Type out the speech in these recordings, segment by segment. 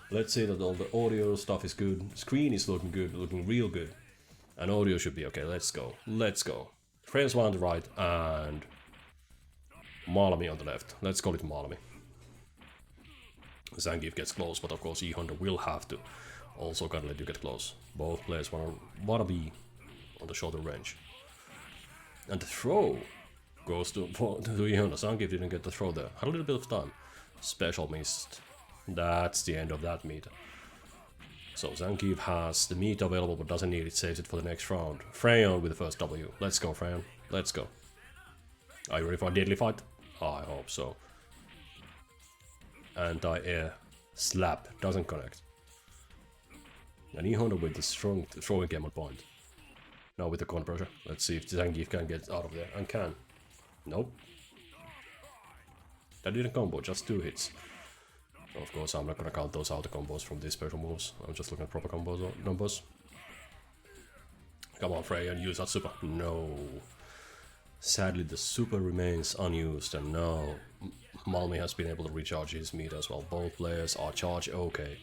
Let's say that all the audio stuff is good, screen is looking good, looking real good, and audio should be okay. Let's go, let's go. Frames one on the right and Malmi on the left. Let's call it Malmi. Zangief gets close, but of course E-Honda will have to also gonna let you get close. Both players wanna be on the shorter range. And the throw goes to E-Honda. Zangief didn't get the throw there. Had a little bit of time. Special missed. That's the end of that meter. So Zangief has the meter available but doesn't need it, saves it for the next round. Fraeon with the first W. Let's go, Fraeon. Let's go. Are you ready for a deadly fight? I hope so. Anti-air slap doesn't connect. And E-Honda with the strong throwing game on point. Now with the corner pressure. Let's see if Zangief can get out of there. And can. Nope. That didn't combo, just 2 hits. Of course, I'm not gonna count those auto combos from these special moves. I'm just looking at proper combos numbers. Come on, Fraeon, use that super. No. Sadly, the super remains unused, and now Malmi has been able to recharge his meter as well. Both players are charged okay.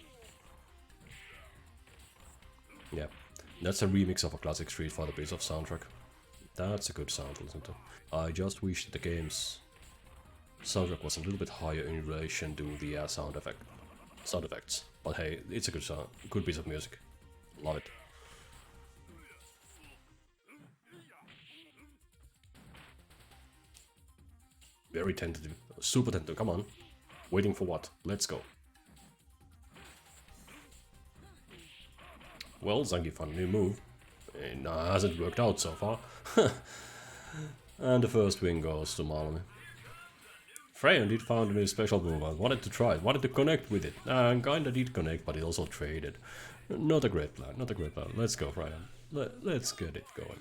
Yeah, that's a remix of a classic Street Fighter piece of soundtrack. That's a good sound to listen to. I just wish the game's soundtrack was a little bit higher in relation to the sound effects. But hey, it's a good sound, good piece of music. Love it. Very tentative, super tentative. Come on, waiting for what? Let's go. Well, Zangief found a new move. It hasn't worked out so far. And the first win goes to Malmi. Fraeon did find a new special move and wanted to try it, wanted to connect with it. And kinda did connect, but he also traded. Not a great plan, not a great plan. Let's go, Fraeon. Let's get it going.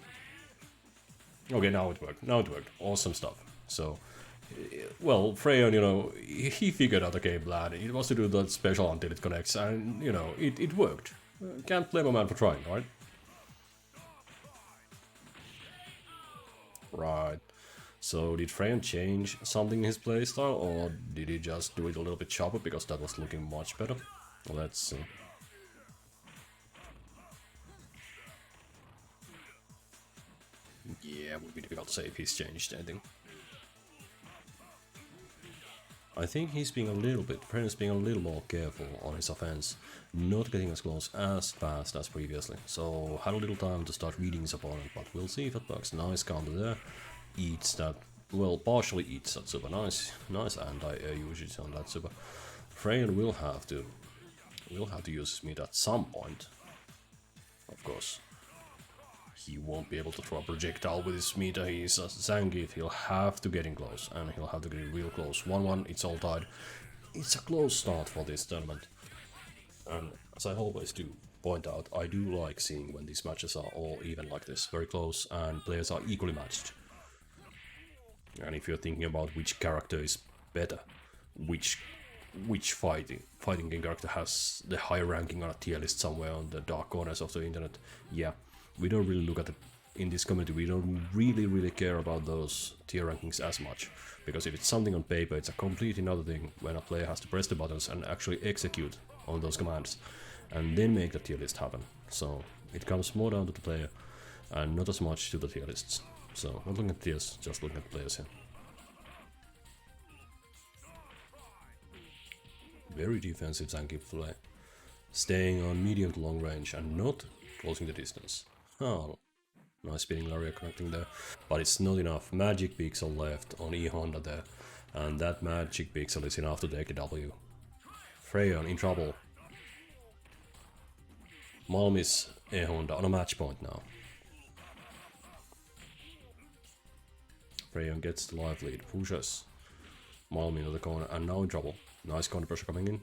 Okay, now it worked, Awesome stuff. So, well, Fraeon, you know, he figured out the game plan. It was to do that special until it connects, and, you know, it worked. Can't blame a man for trying, right? Right. So did Fraeon change something in his playstyle, or did he just do it a little bit sharper because that was looking much better? Let's see. Yeah, it would be difficult to say if he's changed anything. I think he's being Fraeon's being a little more careful on his offense, not getting as close as fast as previously. So had a little time to start reading his opponent, but we'll see if it works. Nice counter there. Eats that, well, partially eats that super. Nice anti-air usage on that super. Fraeon will have to use his meter at some point. Of course, he won't be able to throw a projectile with his meter. He's a Zangief. He'll have to get in close, and he'll have to get in real close. 1-1. It's all tied. It's a close start for this tournament, and as I always do point out, I do like seeing when these matches are all even like this, very close, and players are equally matched. And if you're thinking about which character is better, which fighting game character has the higher ranking on a tier list somewhere on the dark corners of the internet, yeah, we don't really look at it in this community. We don't really care about those tier rankings as much, because if it's something on paper, it's a completely another thing when a player has to press the buttons and actually execute on those commands and then make the tier list happen. So it comes more down to the player and not as much to the tier lists. So not looking at tiers, just looking at players here. Very defensive Zangief play, staying on medium to long range and not closing the distance. Oh, nice spinning lariat connecting there, but it's not enough. Magic pixel left on E-Honda there, and that magic pixel is enough to take a W. Fraeon in trouble. Malmi's E-Honda on a match point now. Fraeon gets the life lead, pushes Malmi into the corner, and now in trouble. Nice counter pressure coming in.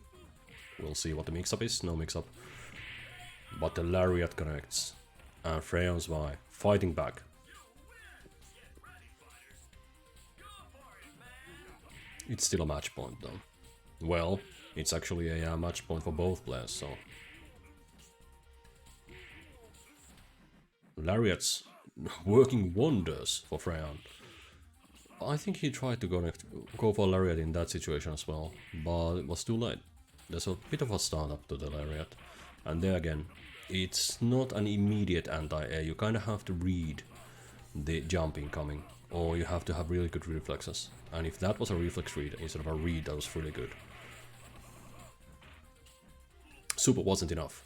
We'll see what the mix-up is. No mix-up. But the lariat connects. And Fraeon's Y fighting back. It's still a match point though. Well, it's actually a match point for both players, so... Lariats working wonders for Fraeon. I think he tried to go for Lariat in that situation as well, but it was too late. There's a bit of a startup to the lariat. And there again, it's not an immediate anti-air. You kind of have to read the jump incoming, or you have to have really good reflexes. And if that was a reflex read instead of a read, that was really good. Super wasn't enough.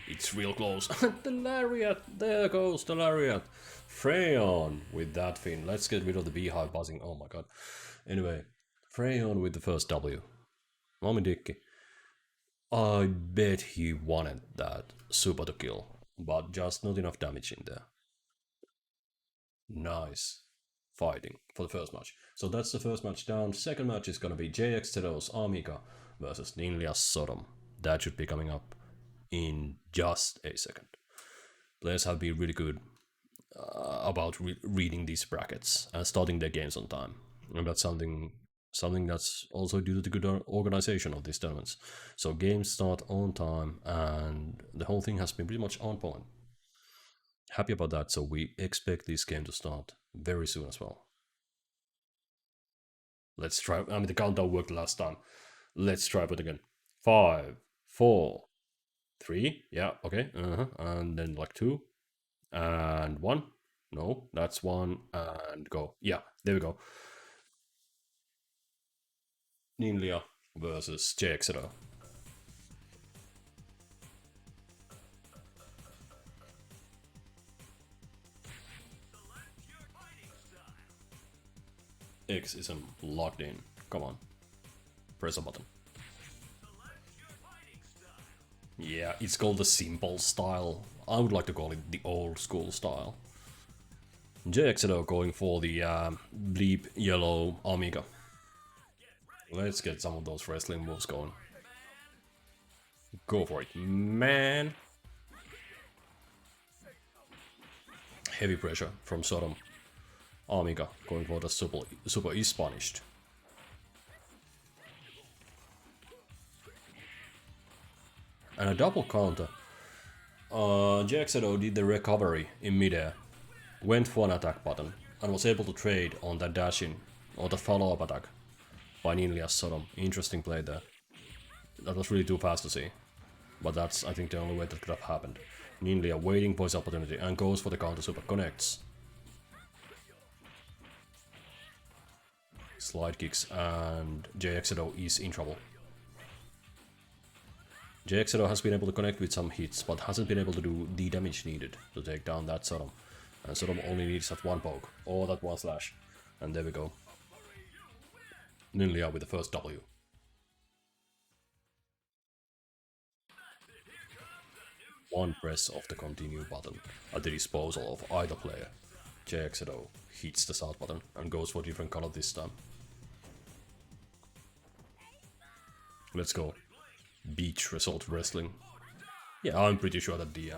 It's real close. The lariat! There goes the lariat! Fraeon with that fin. Let's get rid of the beehive buzzing. Oh my god. Anyway, Fraeon with the first W. MalminDikki. I bet he wanted that super to kill, but just not enough damage in there. Nice fighting for the first match. So that's the first match down. Second match is gonna be jxzo's Amiga versus NINLIA's Sodom. That should be coming up in just a second. Players have been really good about reading these brackets and starting their games on time, and that's something that's also due to the good organization of these tournaments. So games start on time, and the whole thing has been pretty much on point. Happy about that. So we expect this game to start very soon as well. Let's try. I mean, the countdown worked last time. Let's try it again. 5, 4, 3. Yeah, okay. And then like 2 and 1. No, that's 1 and go. Yeah, there we go. NINLIA versus jxzo. X-ISM locked in. Come on. Press a button. Yeah, it's called the simple style. I would like to call it the old school style. jxzo going for the bleep yellow Amiga. Let's get some of those wrestling moves going. Go for it, man. Heavy pressure from Sodom. Amiga going for the super is punished. And a double counter. jxzo did the recovery in midair, went for an attack button, and was able to trade on that dash in, or the follow-up attack by NINLIA's Sodom. Interesting play there. That was really too fast to see. But that's, I think, the only way that could have happened. NINLIA waiting for his opportunity and goes for the counter super, connects. Slide kicks, and jxzo is in trouble. jxzo has been able to connect with some hits, but hasn't been able to do the damage needed to take down that Sodom. And Sodom only needs that one poke, or that one slash. And there we go. NINLIA with the first W. One press of the continue button at the disposal of either player. jxzo hits the start button and goes for a different color this time. Let's go. Beach Result Wrestling. Yeah, I'm pretty sure that the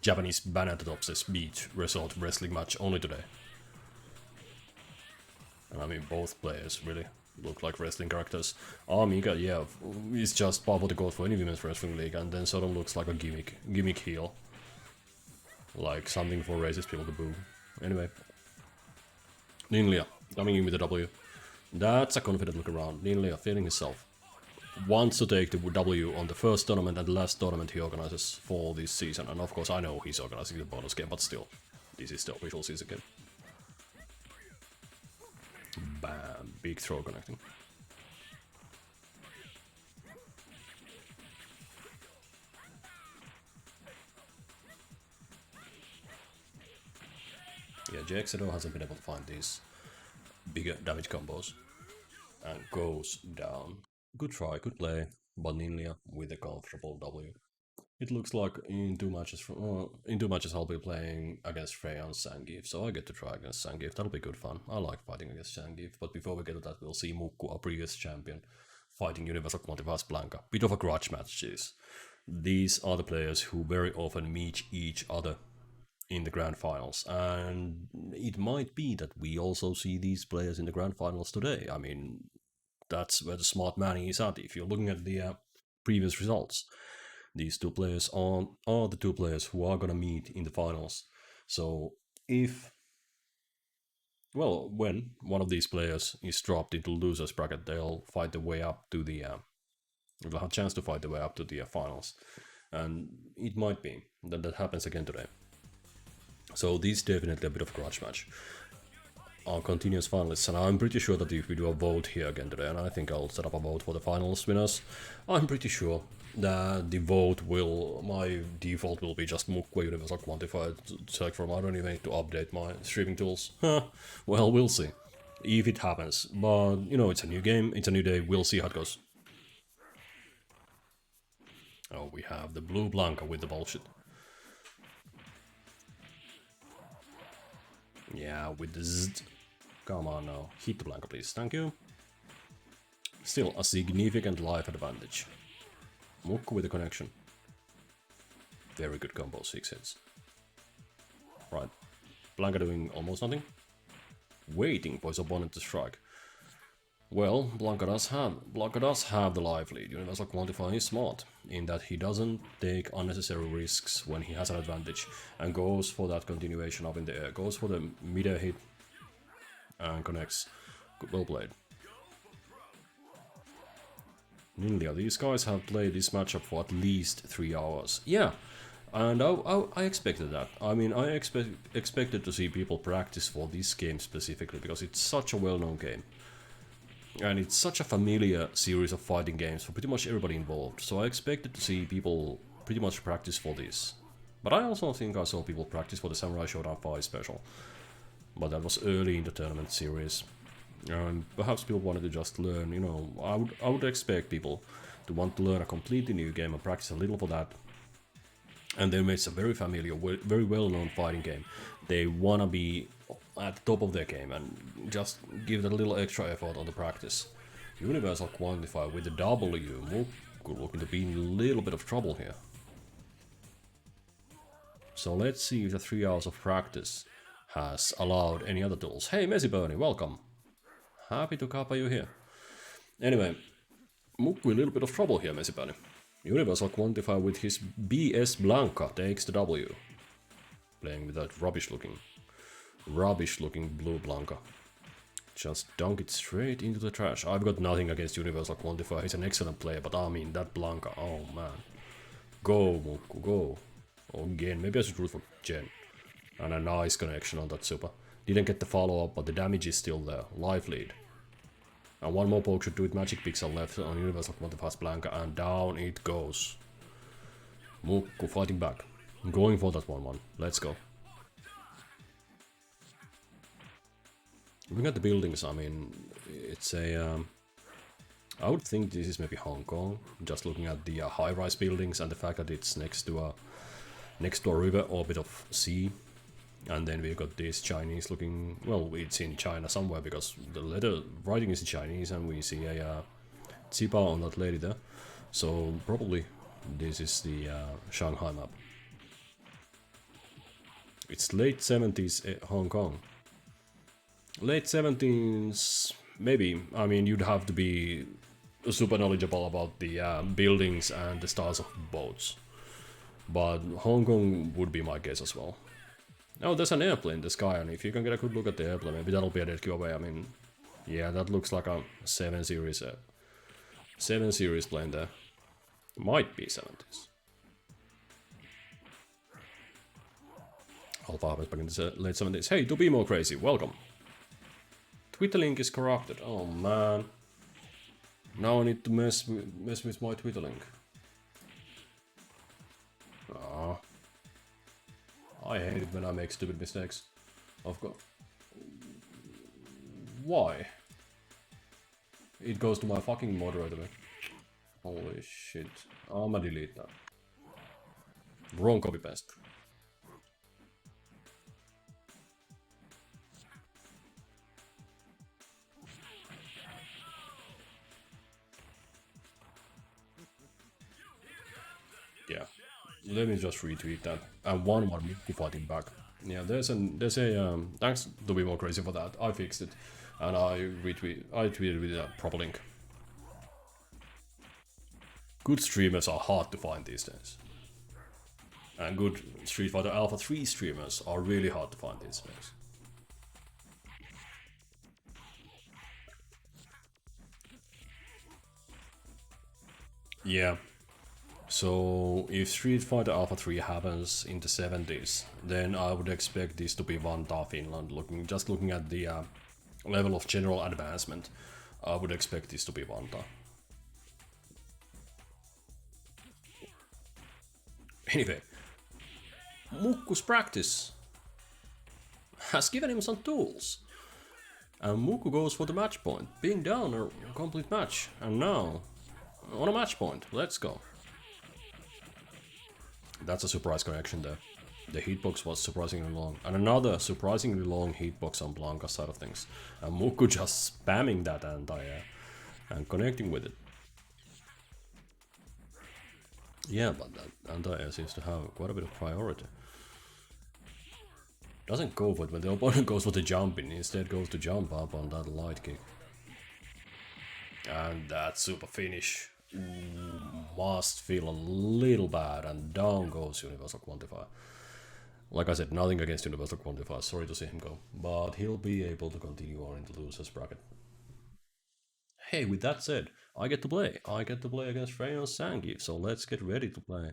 Japanese ban at the top says Beach Result Wrestling match only today. And I mean, both players really look like wrestling characters. Amiga, yeah, is just par for the gold for any women's wrestling league, and then sort of looks like a gimmick heel. Like something for racist people to boo. Anyway. NINLIA coming in with a W. That's a confident look around. NINLIA feeling himself. Wants to take the W on the first tournament and the last tournament he organizes for this season. And of course I know he's organizing the bonus game, but still. This is the official season game. Bam, big throw connecting. Yeah, jxzo hasn't been able to find these bigger damage combos. And goes down. Good try, good play, but NINLIA with a comfortable W. It looks like in two matches I'll be playing against Fraeon Zangief, so I get to try against Zangief. That'll be good fun. I like fighting against Zangief, but before we get to that, we'll see Mukku, our previous champion, fighting Universal Quantifiers Blanca. Bit of a grudge match, geez. These are the players who very often meet each other in the grand finals, and it might be that we also see these players in the grand finals today. I mean, that's where the smart money is at. If you're looking at the previous results, these two players are the two players who are gonna meet in the finals. So when one of these players is dropped into losers bracket, they'll fight their way up to the We'll have a chance to fight the way up to the finals. And it might be that that happens again today. So this is definitely a bit of a grudge match. Our continuous finalists, and I'm pretty sure that if we do a vote here again today, and I think I'll set up a vote for the finals winners, I'm pretty sure that the vote will, my default will be just Mukku Universal Quantified select from. I don't even need to update my streaming tools. Well, we'll see if it happens, but you know, it's a new game, it's a new day, we'll see how it goes. Oh, we have the blue Blanca with the bullshit. Yeah, with the zzz. Come on now, hit the Blanca please, thank you. Still a significant life advantage. Mukku with the connection. Very good combo, 6 hits. Right, Blanca doing almost nothing. Waiting for his opponent to strike. Well, Blanca does have the life lead. Universal Quantify is smart, in that he doesn't take unnecessary risks when he has an advantage, and goes for that continuation up in the air, goes for the mid-air hit, and connects. Well played. NINLIA, these guys have played this matchup for at least 3 hours. Yeah, and I expected that. I mean, I expected to see people practice for this game specifically, because it's such a well-known game. And it's such a familiar series of fighting games for pretty much everybody involved, so I expected to see people pretty much practice for this. But I also think I saw people practice for the Samurai Showdown 5 special. But that was early in the tournament series. And perhaps people wanted to just learn, you know, I would expect people to want to learn a completely new game and practice a little for that. And then it's a very familiar, very well-known fighting game. They wanna be at the top of their game and just give that a little extra effort on the practice. Universal Quantify with the W. Mukku looking to be in a little bit of trouble here. So let's see if the 3 hours of practice has allowed any other tools. Hey, Messi Bernie, welcome. Happy to kappa you here. Anyway, Mukku in a little bit of trouble here, Messi Bernie. Universal Quantify with his BS Blanca takes the W. Playing with that rubbish looking blue Blanca. Just dunk it straight into the trash. I've got nothing against Universal Quantify, he's an excellent player, but I mean, that Blanca, oh man. Go, Mukku, go. Again, maybe I should root for Jen. And a nice connection on that super. Didn't get the follow-up, but the damage is still there. Life lead. And one more poke should do it. Magic Pixel left on Universal Quantify's Blanca, and down it goes. Mukku fighting back. Going for that 1-1. Let's go. Looking at the buildings, I mean, it's a... I would think this is maybe Hong Kong, just looking at the high-rise buildings and the fact that it's next to a river or a bit of sea. And then we've got this Chinese looking... Well, it's in China somewhere, because the letter writing is in Chinese, and we see a Zipa on that lady there. So probably this is the Shanghai map. It's late 70s Hong Kong. Late 70s, maybe. I mean, you'd have to be super knowledgeable about the buildings and the styles of boats. But Hong Kong would be my guess as well. Oh, there's an airplane in the sky, and if you can get a good look at the airplane, maybe that'll be a dead giveaway. I mean, yeah, that looks like a 7 series plane there. Might be 70s. Alpha happens back in the late 70s. Hey, to be more crazy, welcome. Twitter link is corrupted. Oh man. Now I need to mess with my Twitter link. Ah. I hate it when I make stupid mistakes. I've got... Why? It goes to my fucking moderator. Holy shit. I'ma delete that. Wrong copy paste. Yeah. Let me just retweet that. And one Mukku fighting back. Yeah, there's a thanks to be more crazy for that. I fixed it, and I tweeted with a proper link. Good streamers are hard to find these days, and good Street Fighter Alpha 3 streamers are really hard to find these days. Yeah. So if Street Fighter Alpha 3 happens in the 70s, then I would expect this to be Vantaa Finland. Looking at the level of general advancement, I would expect this to be Vantaa. Anyway, Mukku's practice has given him some tools. And Mukku goes for the match point, being down a complete match. And now, on a match point, let's go. That's a surprise connection there. The hitbox was surprisingly long. And another surprisingly long hitbox on Blanca's side of things. And Mukku just spamming that anti-air and connecting with it. Yeah, but that anti-air seems to have quite a bit of priority. Doesn't go for it when the opponent goes for the jumping, instead goes to jump up on that light kick. And that super finish must feel a little bad, and down goes Universal Quantifier. Like I said, nothing against Universal Quantifier, sorry to see him go, but he'll be able to continue on in the losers bracket. Hey, with that said, I get to play. I get to play against Fraeon Sangi, so let's get ready to play.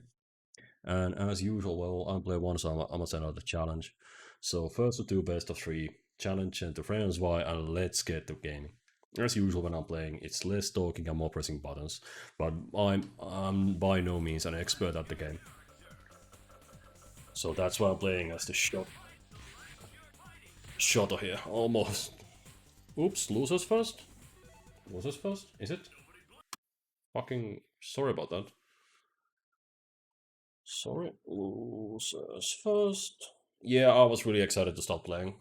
And as usual, well, I play one, so I must send out the challenge. So first to two best of three, challenge into Fraeon's Y, and let's get to gaming. As usual when I'm playing, it's less talking and more pressing buttons, but I'm by no means an expert at the game. So that's why I'm playing as the Shoto here, almost. Oops, losers first? Losers first? Is it? Fucking sorry about that. Sorry, losers first. Yeah, I was really excited to start playing.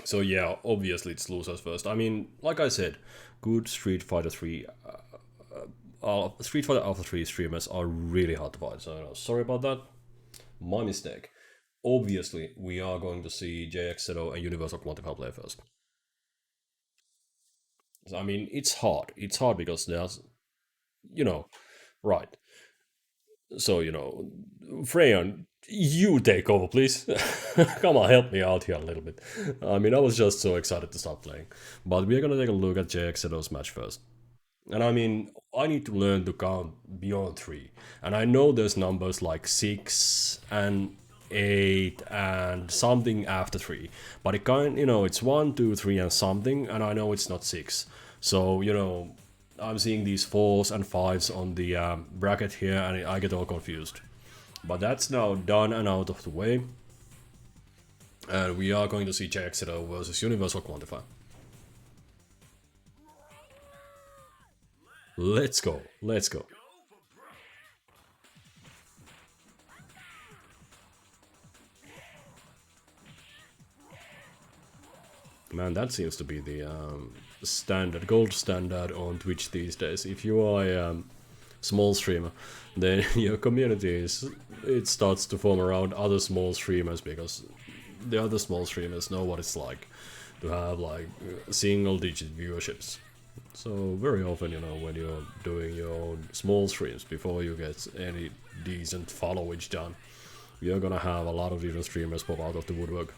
So yeah, obviously it's losers first. I mean, like I said, good Street Fighter 3, Street Fighter Alpha 3 streamers are really hard to find. So sorry about that. My mistake. Obviously, we are going to see jxzo and Universal Quantifier play first. I mean, it's hard. It's hard because there's, you know, right. So, Fraeon, you take over, please. Come on, help me out here a little bit. I mean, I was just so excited to start playing. But we're gonna take a look at jxzo's match first. And I mean, I need to learn to count beyond 3. And I know there's numbers like 6 and 8 and something after 3. But it it's 1, 2, 3 and something, and I know it's not 6. So, I'm seeing these 4s and 5s on the bracket here, and I get all confused. But that's now done and out of the way. And we are going to see jxzo versus Universal Quantifier. Let's go, let's go. Man, that seems to be the gold standard on Twitch these days. If you are a small streamer, then your community it starts to form around other small streamers, because the other small streamers know what it's like to have like single-digit viewerships. So very often, when you're doing your own small streams, before you get any decent followage done, you're gonna have a lot of different streamers pop out of the woodwork.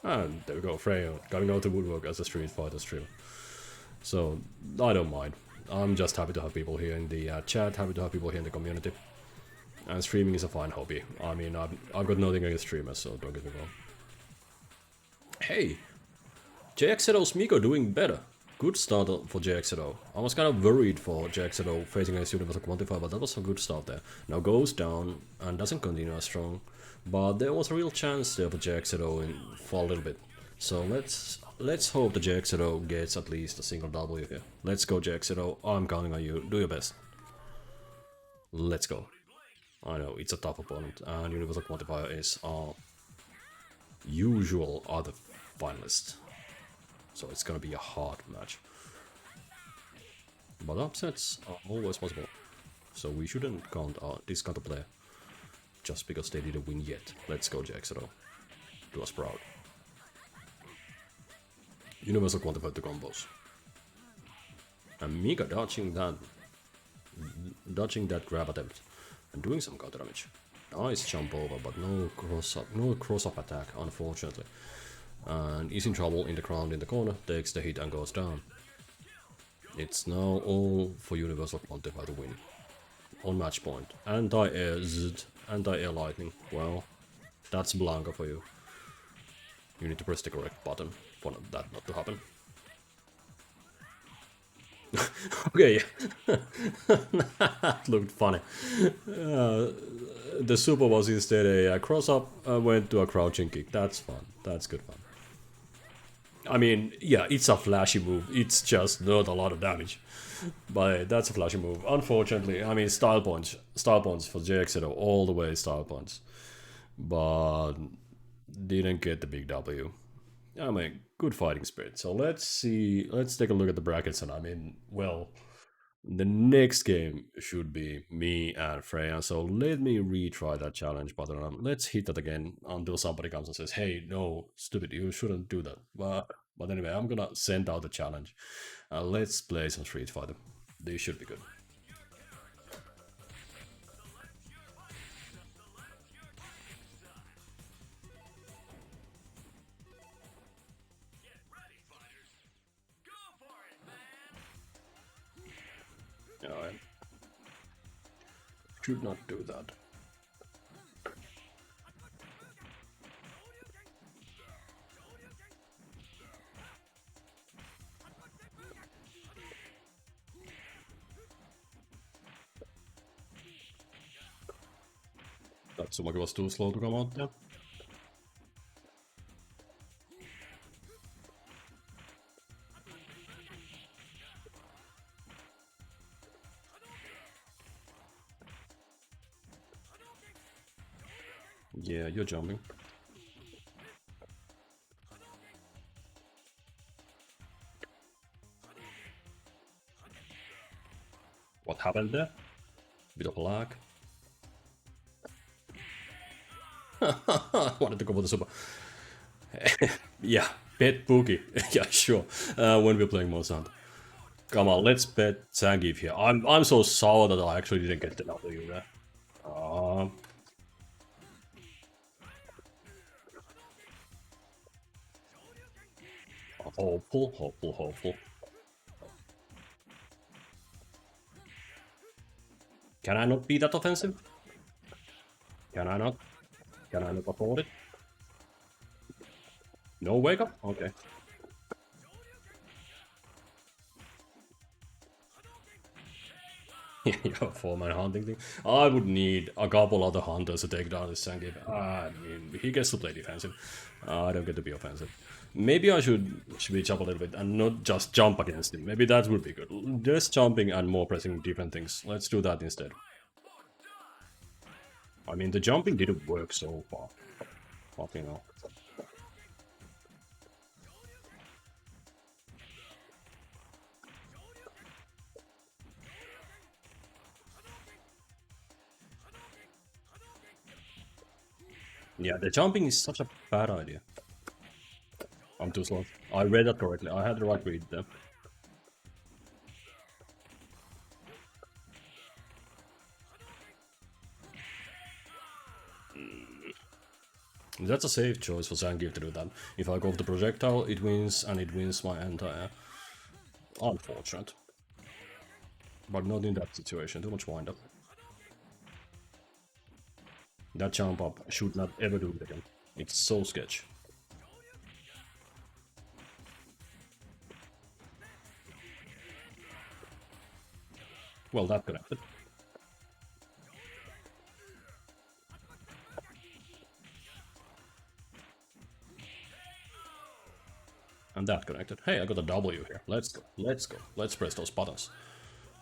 And there we go, Fraeon coming out of the woodwork as a Street Fighter streamer. So I don't mind. I'm just happy to have people here in the chat, happy to have people here in the community. And streaming is a fine hobby. I mean, I've got nothing against streamers, so don't get me wrong. Hey, jxzo's Miko doing better. Good start for jxzo. I was kind of worried for jxzo facing against Universal Quantifier, but that was a good start there. Now goes down and doesn't continue as strong, but there was a real chance there for jxzo for a little bit. So let's hope the jxzo gets at least a single W here. Let's go jxzo, I'm counting on you, do your best. Let's go. I know, it's a tough opponent, and Universal Quantifier is our usual other finalist. So it's gonna be a hard match. But upsets are always possible. So we shouldn't discount a player just because they didn't win yet. Let's go jxzo. Do us proud. Universal Quantified the combos. And Mika dodging that grab attempt and doing some counter damage. Nice jump over, but no cross-up attack, unfortunately. And is in trouble in the ground in the corner, takes the hit and goes down. It's now all for Universal Quantifier to win. on match point. Anti-air Z, anti-air lightning. Well, that's Blanca for you. You need to press the correct button for that not to happen. Okay, that looked funny. The super was instead a cross up, went to a crouching kick. That's fun. That's good fun. I mean, yeah, it's a flashy move. It's just not a lot of damage. But that's a flashy move. Unfortunately, I mean, style points for jxzo all the way style points. But didn't get the big W. I mean, good fighting spirit. So let's see. Let's take a look at the brackets. And I mean, well, the next game should be me and Fraeon. So let me retry that challenge button. Let's hit that again until somebody comes and says, "Hey, no, stupid, you shouldn't do that." But anyway, I'm gonna send out the challenge. Let's play some Street Fighter. They should be good. I should not do that. Lobsmag was too slow to come out there. Yeah, you're jumping. What happened there? Bit of lag. Wanted to go for the super. Yeah, bet bookie. Yeah, sure. When we're playing Mozart. Come on, let's bet Zangief here. I'm so sour that I actually didn't get the W there. Hopeful. Can I not be that offensive? Can I not? Can I not afford it? No wake up? Okay. Yeah, four-man hunting thing. I would need a couple other hunters to take down this Zangief. I mean, he gets to play defensive. I don't get to be offensive. Maybe I should switch up a little bit and not just jump against him. Maybe that would be good. Just jumping and more pressing different things. Let's do that instead. I mean, the jumping didn't work so far. But, you know. Yeah, the jumping is such a bad idea. I'm too slow. I read that correctly. I had the right read there. That's a safe choice for Zangief to do that. If I go for the projectile, it wins, and it wins my entire... Unfortunate. But not in that situation, too much wind up. That jump up should not ever do it again. It's so sketch. Well, that connected. And that connected. Hey, I got a W here. Let's go. Let's press those buttons.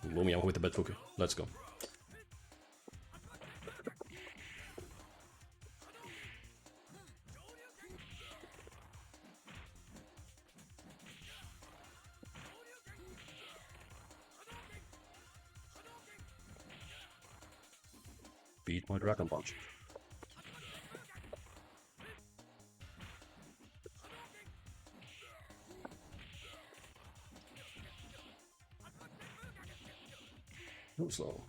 Lumia with the Betfuku. Let's go. Beat my Dragon Punch. Too slow.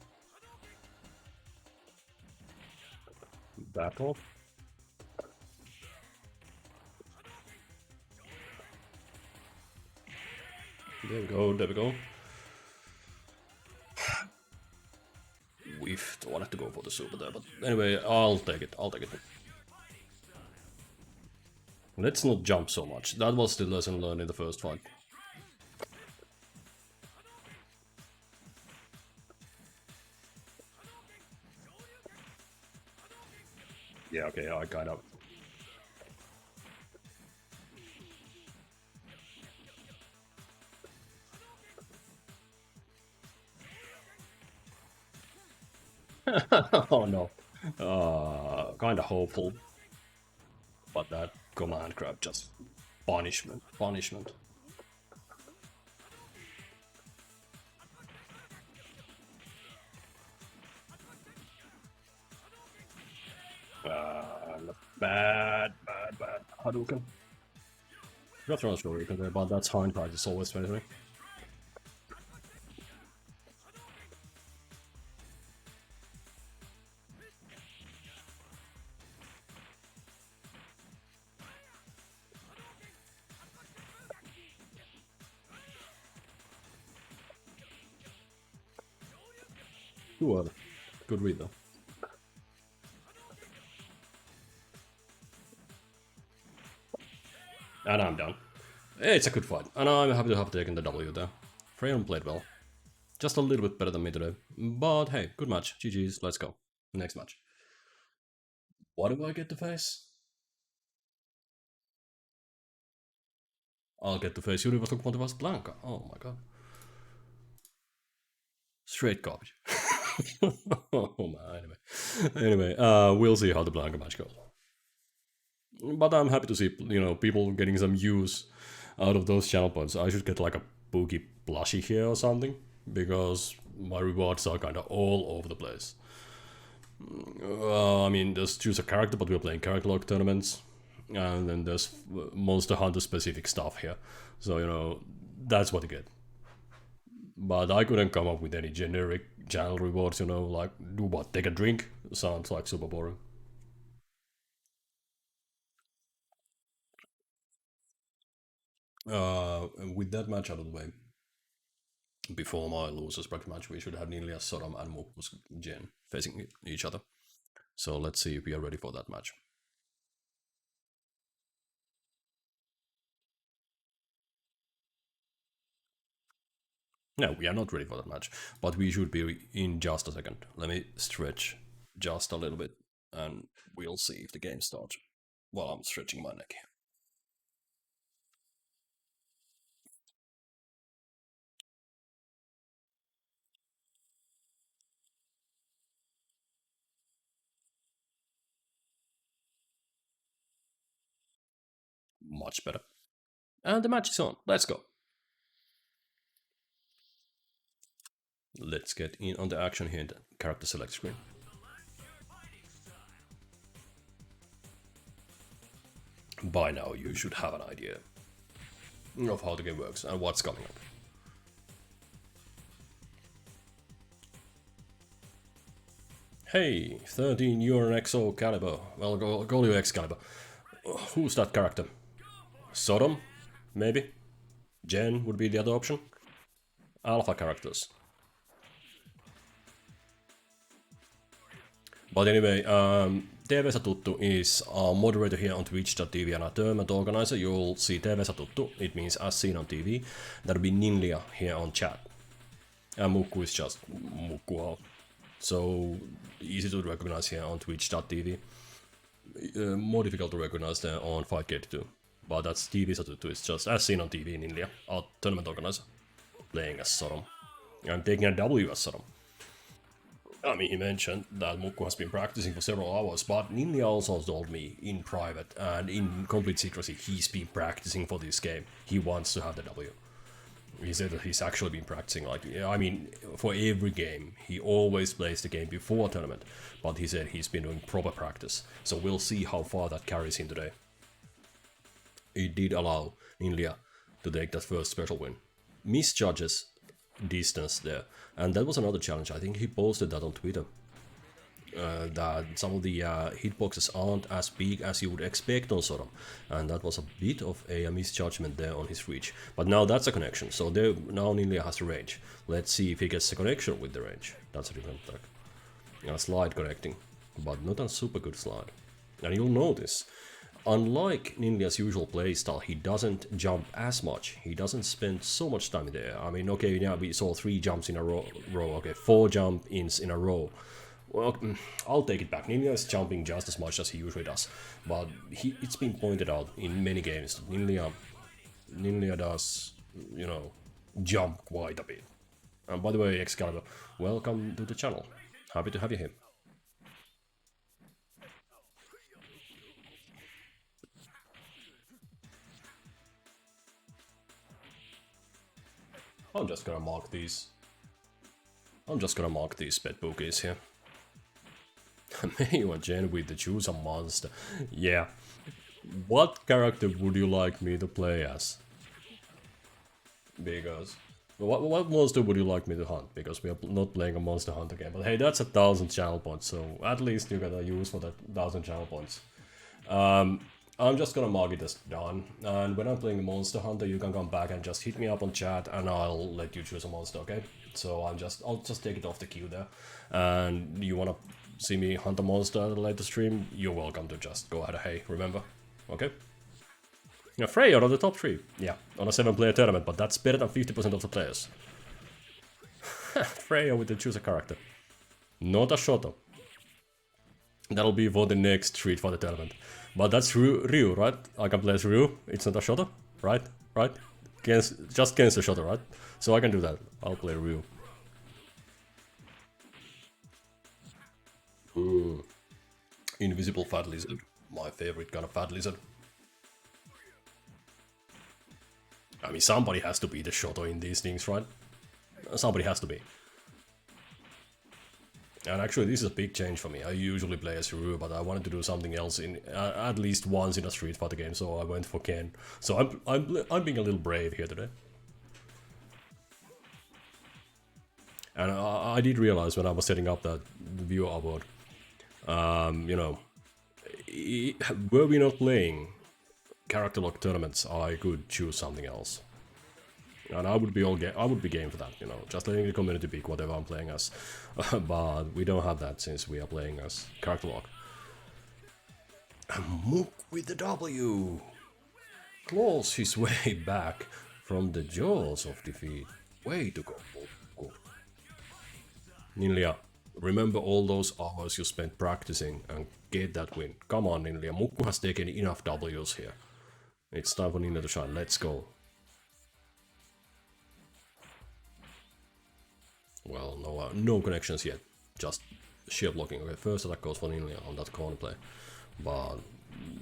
Battle. There we go. for the super there, but anyway, I'll take it, I'll take it. Let's not jump so much. That was the lesson learned in the first fight. Yeah, okay, I kind of... Oh no. Kinda hopeful. But that command grab just... punishment, punishment. Bad. Hadouken. That's not sure you can do, but that's hindsight, it's always 23. Good. Good read though. And I'm done. It's a good fight, and I'm happy to have taken the W there. Fraeon played well. Just a little bit better than me today. But hey, good match. GG's, let's go. Next match. What do I get to face? I'll get to face Universal Quantifies Blanca. Oh my god. Straight garbage. Oh man, anyway, we'll see how the Blanca match goes. But I'm happy to see, you know, people getting some use out of those channel points. I should get like a Pookie plushie here or something, because my rewards are kind of all over the place. I mean, just choose a character, but we're playing character lock tournaments, and then there's Monster Hunter specific stuff here. So, you know, that's what you get. But I couldn't come up with any generic channel rewards, you know, like, do what, take a drink? Sounds like super boring. With that match out of the way, before my losers bracket match, we should have NINLIA, Sodom, and Mukku's Gen facing each other. So let's see if we are ready for that match. No, we are not ready for that match, but we should be in just a second. Let me stretch just a little bit, and we'll see if the game starts while I'm stretching my neck. Much better. And the match is on. Let's go. Let's get in on the action here in the character select screen. By now, you should have an idea of how the game works and what's coming up. Hey, 13, you're an XO caliber. Well, go you X caliber. Who's that character? Sodom? Maybe? Gen would be the other option. Alpha characters. But anyway, TV Tuttu is a moderator here on Twitch.tv and a tournament organizer. You'll see TV Tuttu, it means as seen on TV. That'll be NINLIA here on chat. And Mukku is just Mukku. So easy to recognize here on Twitch.tv. More difficult to recognize there on Fightgate 2. But that's TV Tuttu, it's just as seen on TV NINLIA, a tournament organizer. Playing as Sodom. And taking a W as Sodom. I mean, he mentioned that Mukku has been practicing for several hours, but NINLIA also told me in private and in complete secrecy he's been practicing for this game. He wants to have the W. He said that he's actually been practicing, like, I mean, for every game. He always plays the game before a tournament, but he said he's been doing proper practice. So we'll see how far that carries him today. It did allow NINLIA to take that first special win. Misjudges distance there, and that was another challenge. I think he posted that on Twitter, that some of the hitboxes aren't as big as you would expect on Sodom, and that was a bit of a misjudgment there on his reach. But now that's a connection, so now NINLIA has the range. Let's see if he gets the connection with the range. That's a different attack. A slide connecting, but not a super good slide. And you'll notice, unlike NINLIA's usual playstyle, he doesn't jump as much. He doesn't spend so much time in the air. I mean, okay, yeah, we saw 3 jumps in a row. Okay, 4 jump-ins in a row. Well, I'll take it back. NINLIA is jumping just as much as he usually does. But it's been pointed out in many games that NINLIA does, you know, jump quite a bit. And by the way, Excalibur, welcome to the channel. Happy to have you here. I'm just gonna mark these. Pet bookies here. May you again with the choose a monster. Yeah. What character would you like me to play as? Because what monster would you like me to hunt? Because we are not playing a monster hunter game. But hey, that's 1,000 channel points, so at least you gotta use for that 1,000 channel points. I'm just gonna mark it as done. And when I'm playing a monster hunter, you can come back and just hit me up on chat, and I'll let you choose a monster. Okay? So I'll just take it off the queue there. And you wanna see me hunt a monster at a later stream? You're welcome to just go ahead. Hey, remember? Okay? Yeah, Fraeon on the top 3. Yeah, on a 7-player tournament, but that's better than 50% of the players. Fraeon with the choose a character. Not a Shoto. That'll be for the next Street Fighter tournament. But that's Ryu, right? I can play as Ryu. It's not a Shoto, right? Right? Just against the Shoto, right? So I can do that. I'll play Ryu. Invisible Fat Lizard. My favorite kind of Fat Lizard. I mean, somebody has to be the Shoto in these things, right? Somebody has to be. And actually, this is a big change for me. I usually play as Ryu, but I wanted to do something else in at least once in a Street Fighter game, so I went for Ken. So I'm being a little brave here today. And I did realize when I was setting up that viewer award, you know, were we not playing character lock tournaments, I could choose something else. And I would be game for that, you know, just letting the community pick whatever I'm playing as. But we don't have that since we are playing as character lock. And Mukku with the W! Claws his way back from the jaws of defeat. Way to go, Mukku. NINLIA, remember all those hours you spent practicing and get that win. Come on, NINLIA, Mukku has taken enough W's here. It's time for NINLIA to shine, let's go. Well, no connections yet, just shield blocking. Okay, first attack goes for NINLIA on that corner play. But,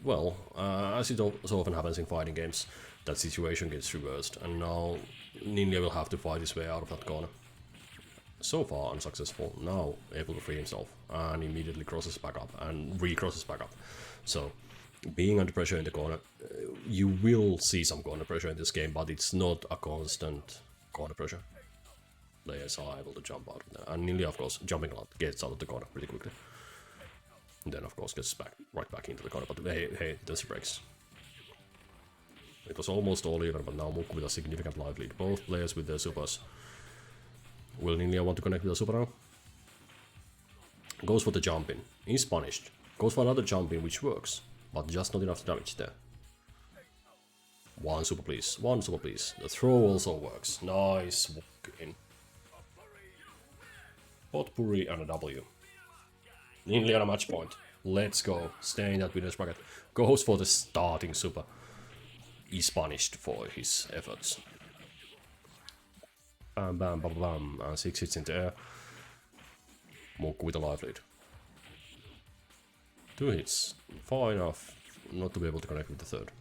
well, as it so often happens in fighting games, that situation gets reversed, and now NINLIA will have to fight his way out of that corner. So far unsuccessful, now able to free himself, and immediately crosses back up, and recrosses back up. So, being under pressure in the corner, you will see some corner pressure in this game, but it's not a constant corner pressure. Players are able to jump out of there. And NINLIA, of course, jumping a lot, gets out of the corner pretty quickly. And then, of course, gets right back into the corner. But hey, then she breaks. It was almost all even, but now Mukku with a significant life lead. Both players with their supers. Will NINLIA want to connect with a super now? Goes for the jump in. He's punished. Goes for another jump in, which works. But just not enough damage there. One super please. One super please. The throw also works. Nice walk in. Potpourri and a W. NINLIA on a match point. Let's go. Stay in that winner's bracket. Goes for the starting super. He's punished for his efforts. Bam, bam, bam, bam. And 6 hits in the air. Mukku with a life lead. 2 hits. Far enough not to be able to connect with the third.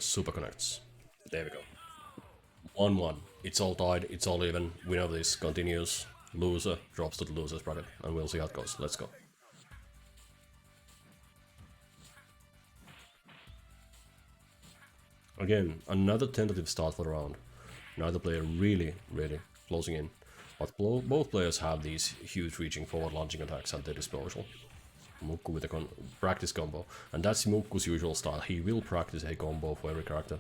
Super connects. There we go. 1-1. It's all tied, it's all even. Winner of this continues. Loser drops to the loser's bracket. And we'll see how it goes. Let's go. Again, another tentative start for the round. Neither player really closing in. But both players have these huge reaching forward lunging attacks at their disposal. Mukku with a practice combo. And that's Mukku's usual style. He will practice a combo for every character.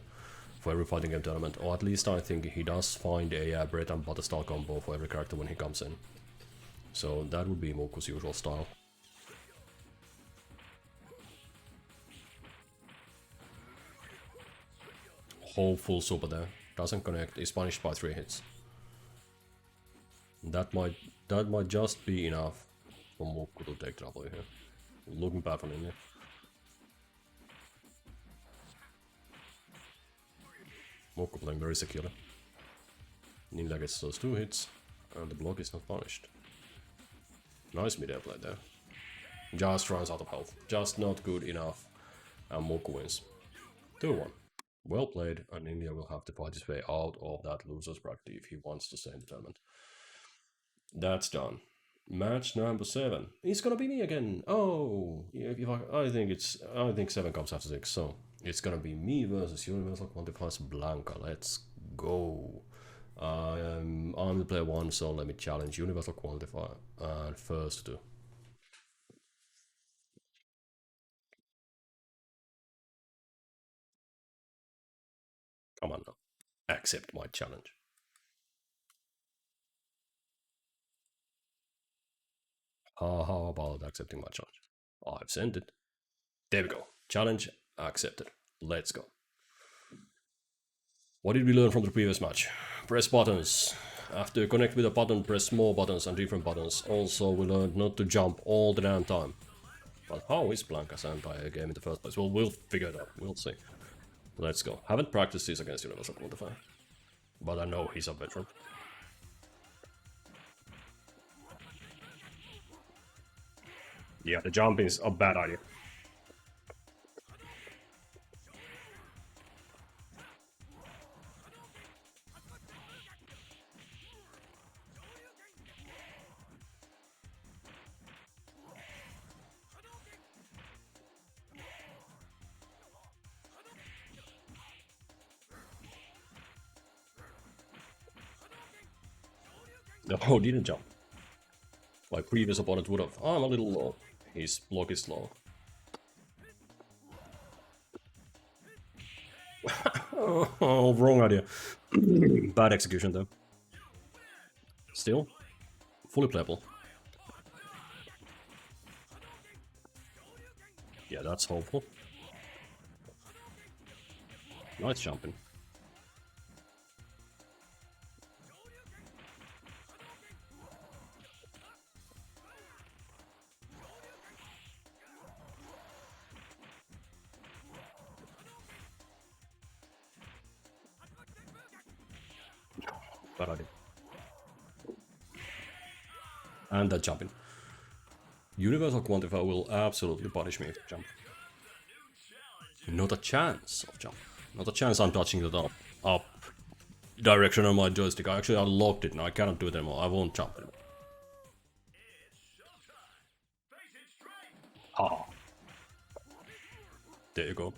for every fighting game tournament, or at least I think he does find a bread and butter style combo for every character when he comes in. So that would be Mukku's usual style. Hopeful super there. Doesn't connect, is punished by 3 hits. That might just be enough for Mukku to take trouble here. Looking bad for NINLIA. Mukku playing very securely. NINLIA gets those 2 hits, and the block is not punished. Nice mid-air play there. Just runs out of health. Just not good enough. And Mukku wins. 2-1. Well played, and NINLIA will have to fight his way out of that loser's bracket if he wants to stay in the tournament. That's done. Match number 7. It's gonna be me again. Oh, I think 7 comes after 6. So it's gonna be me versus Universal Quantifier's Blanca. Let's go. I'm the player 1, so let me challenge Universal Quantifier and first 2. Come on now, accept my challenge. How about accepting my challenge? I've sent it. There we go. Challenge accepted. Let's go. What did we learn from the previous match? Press buttons. After you connect with a button, press more buttons and different buttons. Also, we learned not to jump all the damn time. But how is Blanca's entire game in the first place? Well, we'll figure it out. We'll see. Let's go. Haven't practiced this against Universal Quantifier, but I know he's a veteran. Yeah, the jumping is a bad idea. No, didn't jump. My previous opponent would have. I'm a little low. His block is low. Oh, wrong idea. Bad execution though. Still, fully playable. Yeah, that's hopeful. Nice jumping. Bad idea. And that jumping. Universal Quantifier will absolutely punish me if I jump. Not a chance of jump. Not a chance I'm touching the up direction on my joystick. I actually unlocked it now. I cannot do it anymore. I won't jump anymore. Ha. There you go.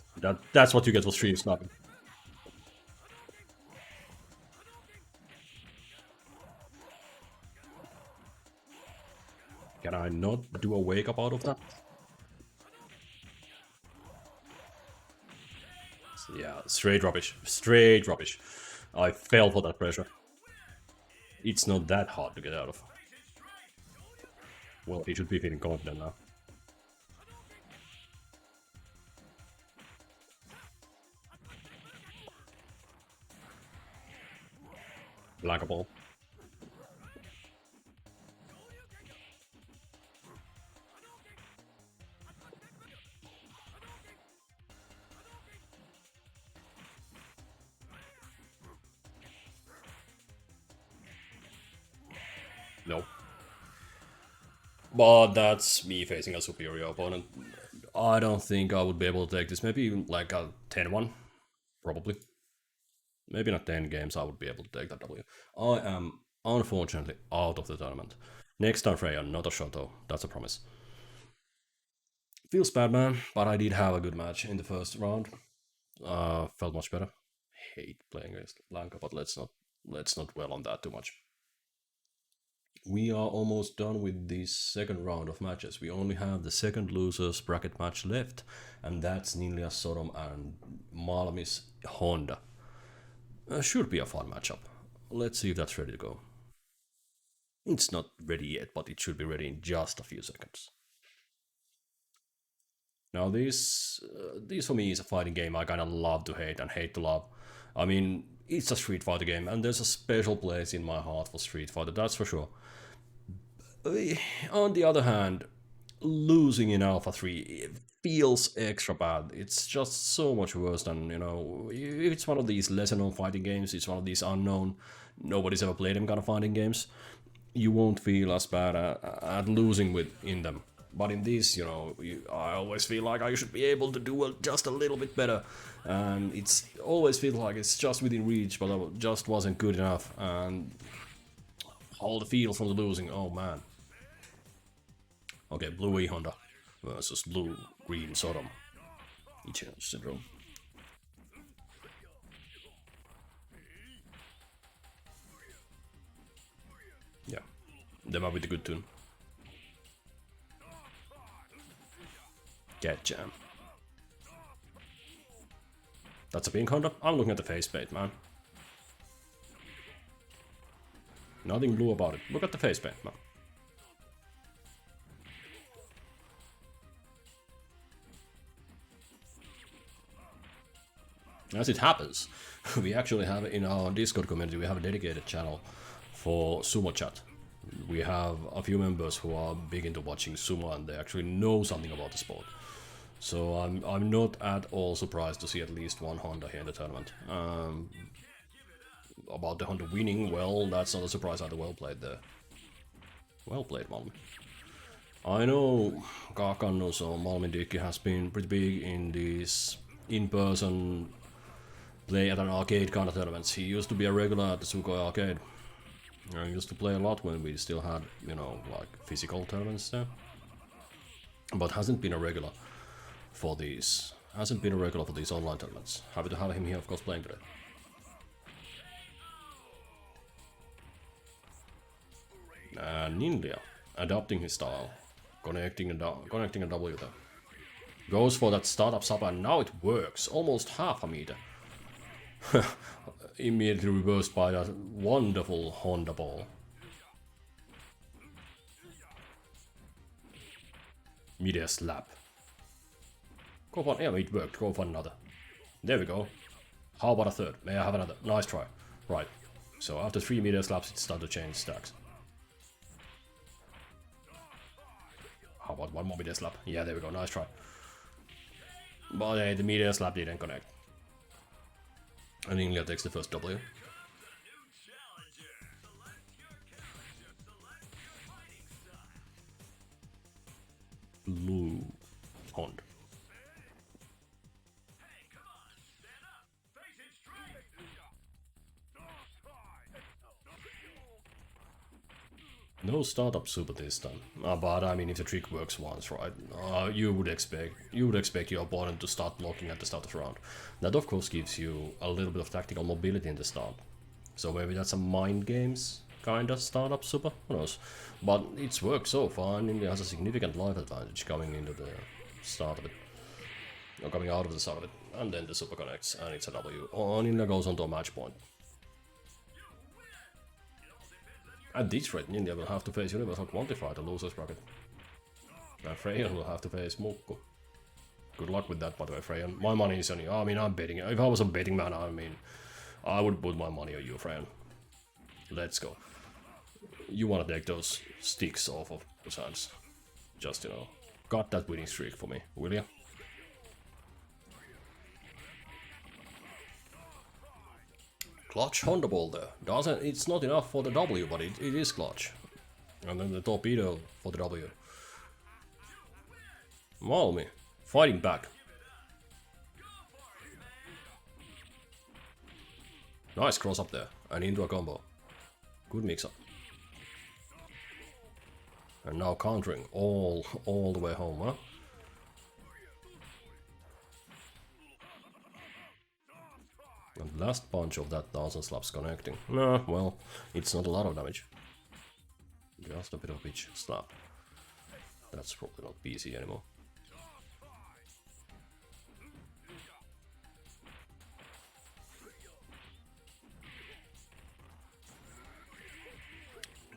That's what you get for stream sniping. Can I not do a wake up out of that? Yeah, straight rubbish. Straight rubbish. I fell for that pressure. It's not that hard to get out of. Well, he should be feeling confident now. Blanca ball. No. But that's me facing a superior opponent. I don't think I would be able to take this. Maybe even like a 10-1. Probably. Maybe not 10 games I would be able to take that W. I am unfortunately out of the tournament. Next time Fraeon, not a Shoto. That's a promise. Feels bad, man, but I did have a good match in the first round. Felt much better. Hate playing against Blanca, but let's not dwell on that too much. We are almost done with the second round of matches. We only have the second losers bracket match left, and that's NINLIA Sodom and Malmis Honda. Should be a fun matchup. Let's see if that's ready to go. It's not ready yet, but it should be ready in just a few seconds. Now this for me is a fighting game I kind of love to hate and hate to love. I mean, it's a Street Fighter game, and there's a special place in my heart for Street Fighter, that's for sure. On the other hand, losing in Alpha 3 it feels extra bad. It's just so much worse than, it's one of these lesser known fighting games, it's one of these unknown, nobody's ever played them kind of fighting games. You won't feel as bad at losing in them. But in this, I always feel like I should be able to do just a little bit better. And it's always feels like it's just within reach, but I just wasn't good enough. And all the feel from the losing, oh man. Okay, Blue E Honda versus Blue Green Sodom. Ichigo Syndrome. Yeah, them up with the good tune. Get jam. That's a pink Honda? I'm looking at the faceplate, man. Nothing blue about it. Look at the faceplate, man. As it happens, we actually have in our Discord community, we have a dedicated channel for sumo chat. We have a few members who are big into watching sumo and they actually know something about the sport. So I'm not at all surprised to see at least one Honda here in the tournament. About the Honda winning, well, that's not a surprise either. Well played there. Well played, Malmin. I know Kakano, so MalminDikki has been pretty big in these in-person play at an arcade kind of tournaments. He used to be a regular at the Sugoi arcade. I used to play a lot when we still had, like physical tournaments there. But hasn't been a regular for these. Hasn't been a regular for these online tournaments. Happy to have him here, of course, playing today. NINLIA adopting his style, connecting a W there. Goes for that startup sub and now it works, almost half a meter. Immediately reversed by that wonderful Honda ball. Media slap. Go for, yeah, it worked, go for another. There we go. How about a third? May I have another? Nice try. Right. So after 3 media slaps, it started to change stacks. How about one more media slap? Yeah, there we go, nice try. But the media slap didn't connect. And NINLIA takes the first W. Blue Honda. No startup super this time, but I mean if the trick works once, right? You would expect your opponent to start blocking at the start of the round. That of course gives you a little bit of tactical mobility in the start. So maybe that's a mind games kind of startup super, who knows? But it's worked so far, and NINLIA has a significant life advantage coming into the start of it. Or coming out of the start of it, and then the super connects, and it's a W. NINLIA goes on to a match point. At this rate, NINLIA will have to face Universal Quantify, the losers bracket. And Fraeon will have to face Mukku. Good luck with that, by the way, Fraeon. My money is on you. I mean, I'm betting. If I was a betting man, I mean, I would put my money on you, Fraeon. Let's go. You want to take those sticks off of his hands. Just, cut that winning streak for me, will ya? Clutch Honda ball there. It's not enough for the W, but it is clutch. And then the torpedo for the W. Malmi fighting back. Nice cross up there and into a combo. Good mix up. And now countering all the way home, huh? And last punch of that 1000 slaps connecting. Nah, well, it's not a lot of damage. Just a bit of bitch slap. That's probably not PC anymore.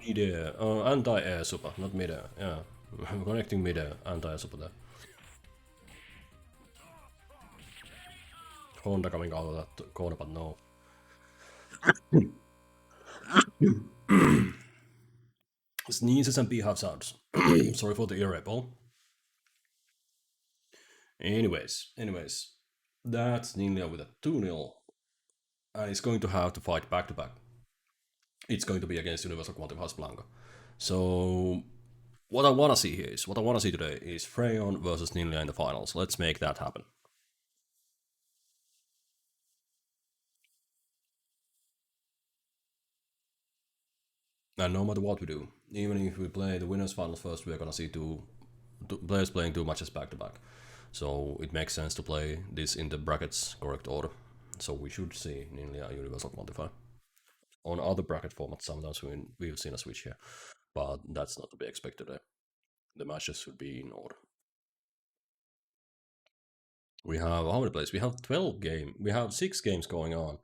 Mid-air, anti-air super, not mid-air, yeah. Connecting mid-air, anti-air super there. Honda coming out of that corner, but no. Sneezes and beehive sounds. Sorry for the ear apple. Anyways, that's NINLIA with a 2-0, and it's going to have to fight back to back. It's going to be against Universal Quantum House Blanca. So what I want to see today is Fraeon versus NINLIA in the finals. Let's make that happen. And no matter what we do, even if we play the winners finals first, we're gonna see two players playing 2 matches back to back. So it makes sense to play this in the brackets correct order. So we should see NINLIA Universal Quantifier. On other bracket formats, sometimes we've seen a switch here, but that's not to be expected today. The matches should be in order. We have how many players? We have 12 games. We have 6 games going on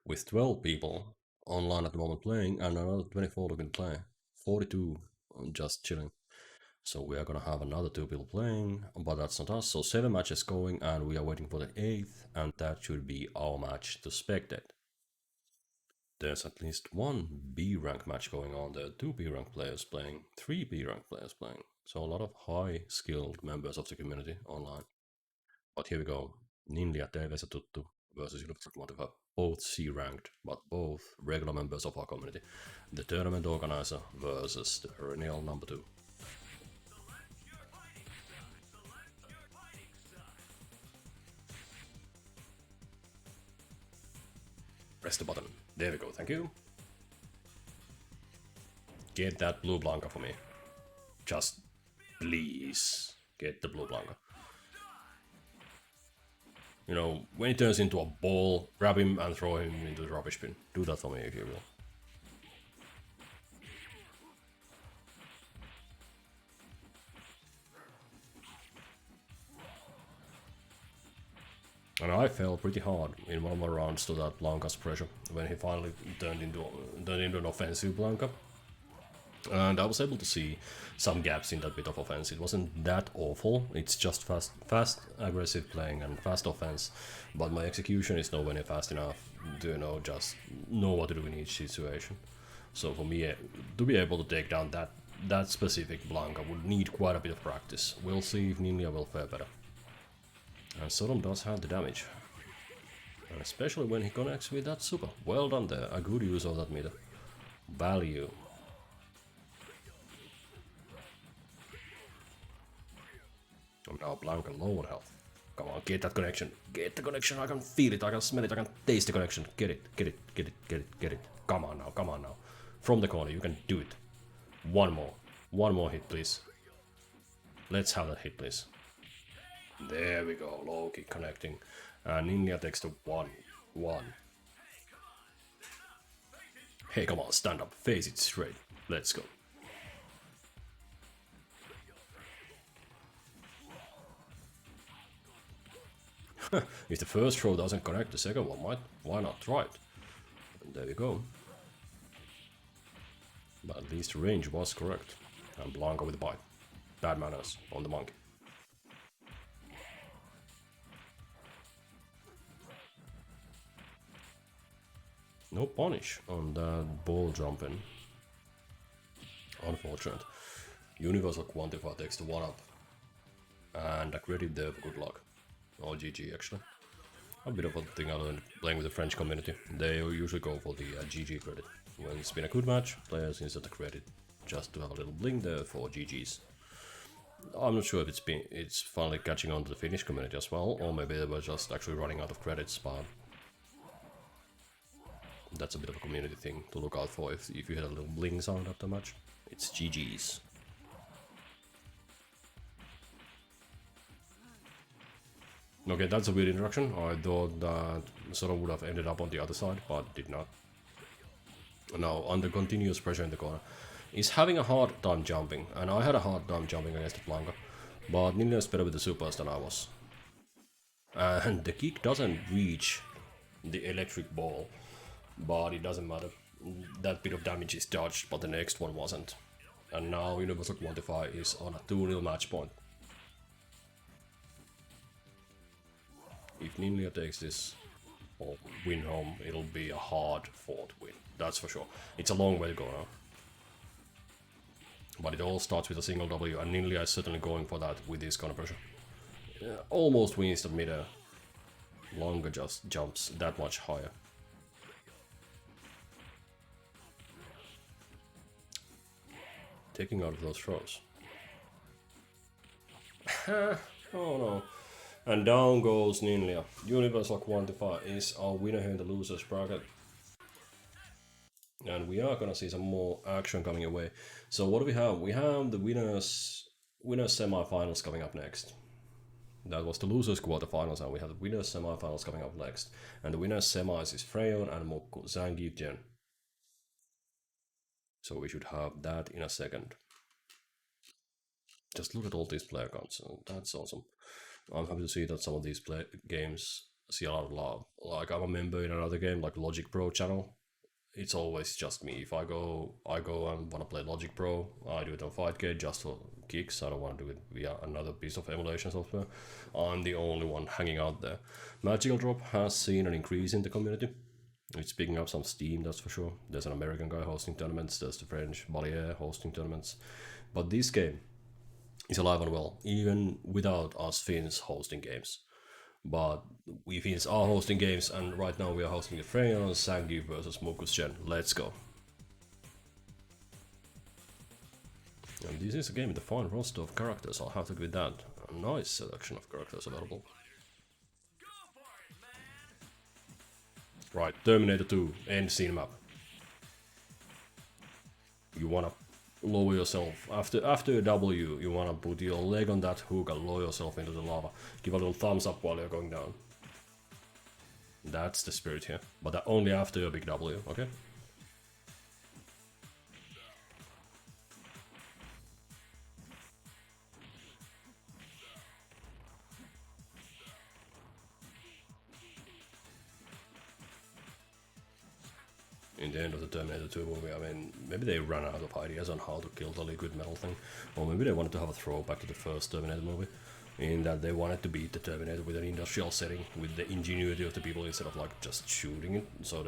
with 12 people online at the moment playing, and another 24 looking to play. 42 just chilling. So we are gonna have another 2 people playing, but that's not us. So 7 matches going, and we are waiting for the 8th, and that should be our match to spectate. There's at least 1 B rank match going on. There are 2 B rank players playing, 3 B rank players playing. So a lot of high skilled members of the community online. But here we go. NINLIA TV:ssä tuttu versus Universal Quantifier. Both C ranked, but both regular members of our community. The tournament organizer versus the perennial number 2. Press the button. There we go, thank you. Get that blue Blanca for me. Just please get the blue Blanca. You know, when he turns into a ball, grab him and throw him into the rubbish bin. Do that for me if you will. And I fell pretty hard in one of my rounds to that Blanca's pressure when he finally turned into an offensive Blanca. And I was able to see some gaps in that bit of offense. It wasn't that awful. It's just fast aggressive playing and fast offense. But my execution is nowhere near fast enough to just know what to do in each situation. So for me to be able to take down that specific Blanca would need quite a bit of practice. We'll see if NINLIA will fare better. And Sodom does have the damage. And especially when he connects with that super. Well done there. A good use of that meter. Value. I'm now Blanca low on health. Come on, get that connection. Get the connection. I can feel it. I can smell it. I can taste the connection. Get it. Get it. Get it. Get it. Get it. Come on now. Come on now. From the corner, you can do it. One more. One more hit, please. Let's have that hit, please. There we go. Low kick connecting. And NINLIA takes the 1-1. Hey, come on. Stand up. Face it straight. Let's go. If the first throw doesn't connect, the second one might. Why not try it? And there we go. But at least the range was correct. And Blanca with a bite. Bad manners on the monkey. No punish on that ball jumping. Unfortunate. Universal Quantifier takes the 1-up. And a credit there for good luck. Or GG actually. A bit of a thing I learned playing with the French community. They usually go for the GG credit. When it's been a good match, players insert the credit just to have a little bling there for GGs. I'm not sure if it's finally catching on to the Finnish community as well, or maybe they were just actually running out of credits, but that's a bit of a community thing to look out for if you hear a little bling sound after match. It's GGs. Okay, that's a weird introduction. I thought that sort of would have ended up on the other side, but did not. Now, under continuous pressure in the corner, is having a hard time jumping, and I had a hard time jumping against the Blanca, but NINLIA is better with the supers than I was. And the kick doesn't reach the electric ball, but it doesn't matter. that bit of damage is dodged, but the next one wasn't. And now Universal Quantify is on a 2-0 match point. If NINLIA takes this or win home, it'll be a hard-fought win, that's for sure. It's a long way to go now. But it all starts with a single W, and NINLIA is certainly going for that with this kind of pressure. Almost wins the mid-air. Longer just jumps that much higher. Taking out those throws. Oh no. And down goes NINLIA. Universal Quantify is our winner here in the losers bracket. And we are gonna see some more action coming away. So what do we have? We have the winners semi-finals coming up next. That was the losers quarterfinals, and we have the winners semi-finals coming up next. And the winners semis is Fraeon and Mukku, Zangief Gen. So we should have that in a second. Just look at all these player counts. That's awesome. I'm happy to see that some of these games see a lot of love. Like, I'm a member in another game, like Logic Pro channel. It's always just me. If I go and want to play Logic Pro, I do it on Fightgate just for kicks. I don't want to do it via another piece of emulation software. I'm the only one hanging out there. Magical Drop has seen an increase in the community. It's picking up some steam, that's for sure. There's an American guy hosting tournaments, there's the French Valier hosting tournaments. But this game is alive and well, even without us Finns hosting games. But we Finns are hosting games, and right now we are hosting the Fraeon Zangief versus Mukku Gen. Let's go. And this is a game with a fine roster of characters, I'll have to give it that. A nice selection of characters available. Right, Terminator 2, end scene map. You wanna lower yourself. After a W, you wanna put your leg on that hook and lower yourself into the lava. Give a little thumbs up while you're going down. That's the spirit here. But only after a big W, okay? In the end of the Terminator 2 movie, I mean, maybe they ran out of ideas on how to kill the liquid metal thing, or maybe they wanted to have a throwback to the first Terminator movie, in that they wanted to beat the Terminator with an industrial setting, with the ingenuity of the people instead of like just shooting it. So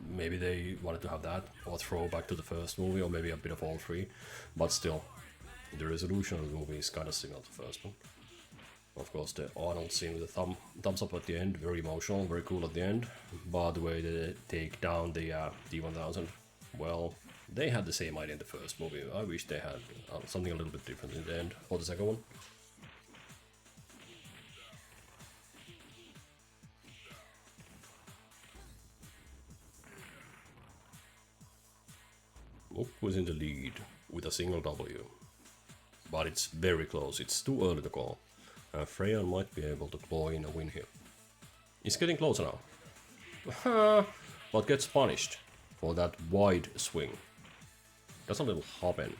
maybe they wanted to have that, or throwback to the first movie, or maybe a bit of all three, but still, the resolution of the movie is kind of similar to the first one. Of course, the Arnold scene with the thumbs up at the end, very emotional, very cool at the end. But the way they take down the T-1000, well, they had the same idea in the first movie. I wish they had something a little bit different in the end for the second one. Mukku was in the lead with a single W. But it's very close, it's too early to call. Fraeon might be able to claw in a win here. He's getting closer now. But gets punished for that wide swing. That's a little hop in.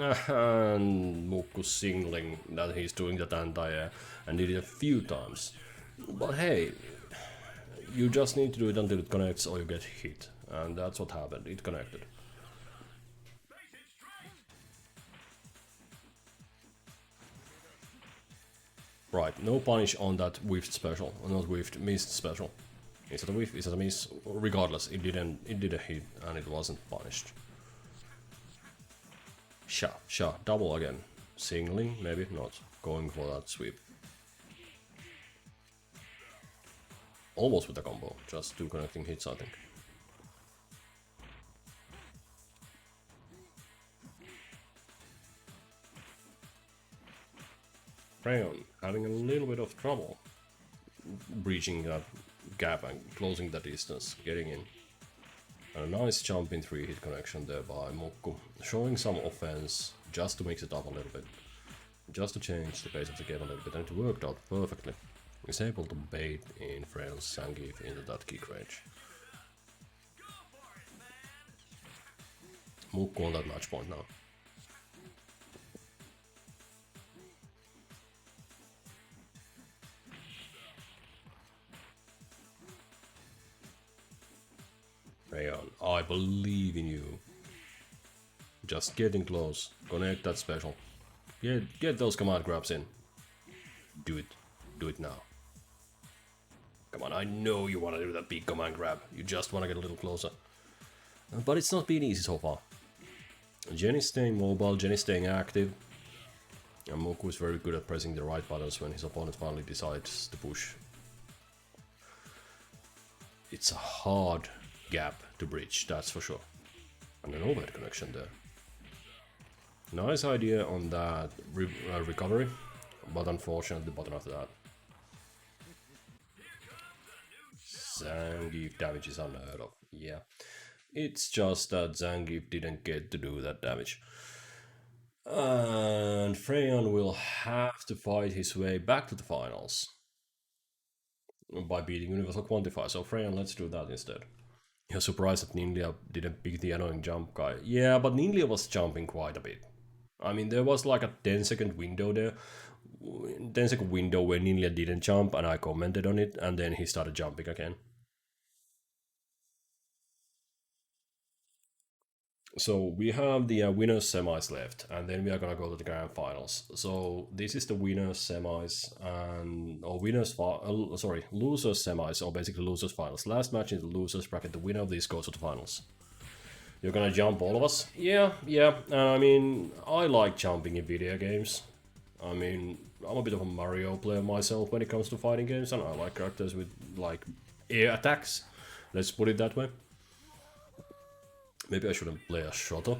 And Mukku signaling that he's doing that anti-air and did it a few times. But hey, you just need to do it until it connects or you get hit. And that's what happened, it connected. Right, no punish on that whiffed special, not whiffed, missed special. Is it a whiff, is it a miss? Regardless, it did a hit and it wasn't punished. Sha, double again. Singling, maybe not. Going for that sweep. Almost with the combo, just two connecting hits, I think. Fraeon having a little bit of trouble breaching that gap and closing the distance, getting in. And a nice jump in 3-hit connection there by Mukku, showing some offense just to mix it up a little bit, just to change the pace of the game a little bit, and it worked out perfectly. He's able to bait in Fraeon's Zangief into that kick range. Mukku on that match point now. Fraeon, I believe in you. Just getting close. Connect that special. Get those command grabs in. Do it. Do it now. Come on, I know you want to do that big command grab. You just want to get a little closer. But it's not been easy so far. Jenny's staying mobile, Jenny's staying active. And Mukku is very good at pressing the right buttons when his opponent finally decides to push. It's a hard gap to bridge, that's for sure. And an overhead connection there. Nice idea on that recovery, but unfortunately the button after that. Zangief damage is unheard of, yeah. It's just that Zangief didn't get to do that damage. And Fraeon will have to fight his way back to the finals by beating Universal Quantifier. So Fraeon, let's do that instead. You're surprised that NINLIA didn't pick the annoying jump guy. Yeah, but NINLIA was jumping quite a bit. I mean, there was like a 10-second window there. 10-second window where NINLIA didn't jump and I commented on it, and then he started jumping again. So we have the winners semis left, and then we are gonna go to the grand finals. So this is the winners semis and losers semis, or basically losers finals. Last match in the losers bracket. The winner of this goes to the finals. You're gonna jump all of us? Yeah. I mean, I like jumping in video games. I mean, I'm a bit of a Mario player myself when it comes to fighting games, and I like characters with like air attacks. Let's put it that way. Maybe I shouldn't play a Shoto,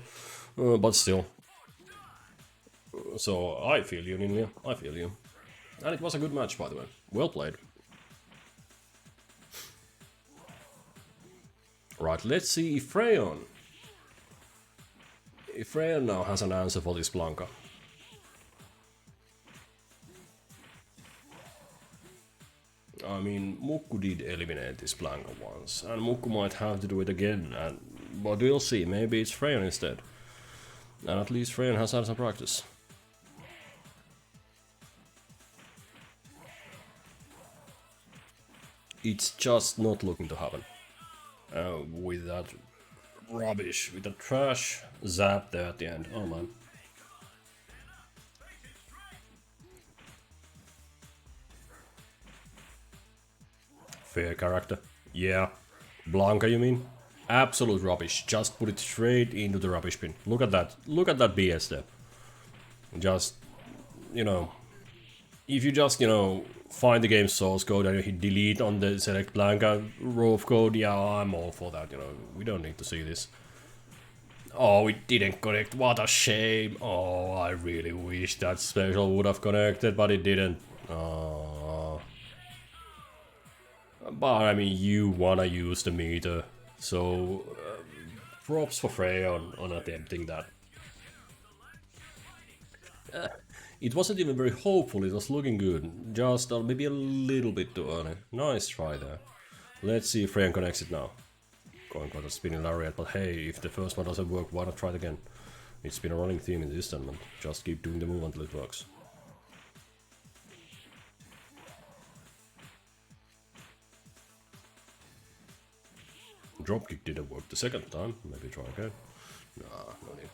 but still. So I feel you, NINLIA. I feel you. And it was a good match, by the way. Well played. Right, let's see if Fraeon. If Fraeon now has an answer for this Blanca. I mean, Mukku did eliminate this Blanca once, and Mukku might have to do it again, but we'll see, maybe it's Fraeon instead. And at least Fraeon has had some practice. It's just not looking to happen. With that rubbish, with the trash zap there at the end, oh man. Fair character. Yeah. Blanca, you mean? Absolute rubbish. Just put it straight into the rubbish bin. Look at that. Look at that BS there. Just, you know, if you just, find the game source code and you hit delete on the select Blanca row of code, yeah, I'm all for that, we don't need to see this. Oh, it didn't connect. What a shame. Oh, I really wish that special would have connected, but it didn't. But I mean, you wanna use the meter, so props for Fraeon on attempting that. It wasn't even very hopeful, it was looking good, just maybe a little bit too early. Nice try there. Let's see if Fraeon connects it now. Going for the spinning lariat, but hey, if the first one doesn't work, why not try it again? It's been a running theme in this tournament, just keep doing the move until it works. Dropkick didn't work the second time, maybe try again. Nah, no need.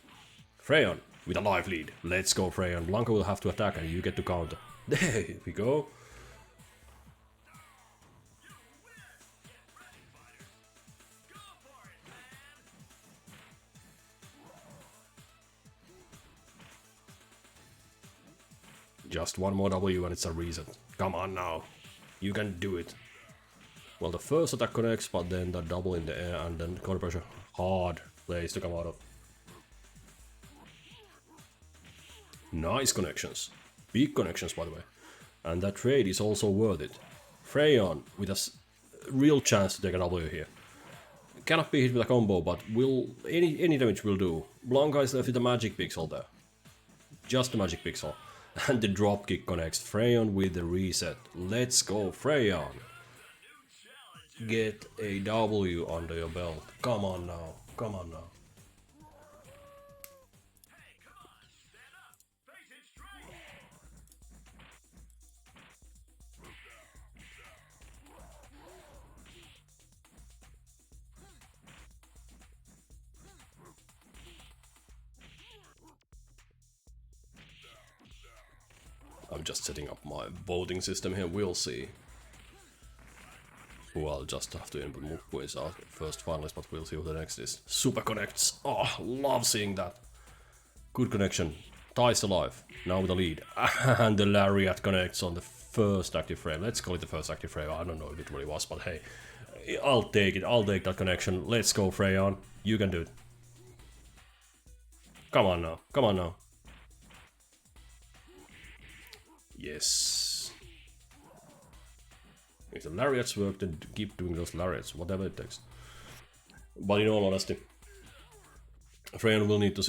Fraeon, with a life lead. Let's go, Fraeon. Blanca will have to attack and you get to counter. There we go. Just one more W and it's a reset. Come on now. You can do it. Well, the first attack connects, but then the double in the air and then counter pressure. Hard place to come out of. Nice connections. Big connections, by the way. And that trade is also worth it. Fraeon with a real chance to take a W here. Cannot be hit with a combo, but any damage will do. Blanca is left with a magic pixel there. Just a magic pixel. And the dropkick connects. Fraeon with the reset. Let's go, Fraeon. Get a W under your belt. Come on now. Come on now. I'm just setting up my voting system here, we'll see. Who I'll just have to input. Mukku is our first finalist, but we'll see who the next is. Super connects. Oh, love seeing that. Good connection. Ties alive. Now with the lead. And the Lariat connects on the first active frame. Let's call it the first active frame. I don't know if it really was, but hey. I'll take it. I'll take that connection. Let's go, Fraeon. You can do it. Come on now. Come on now. Yes. If the lariats work, then keep doing those lariats, whatever it takes. But in all honesty, Fraeon will need to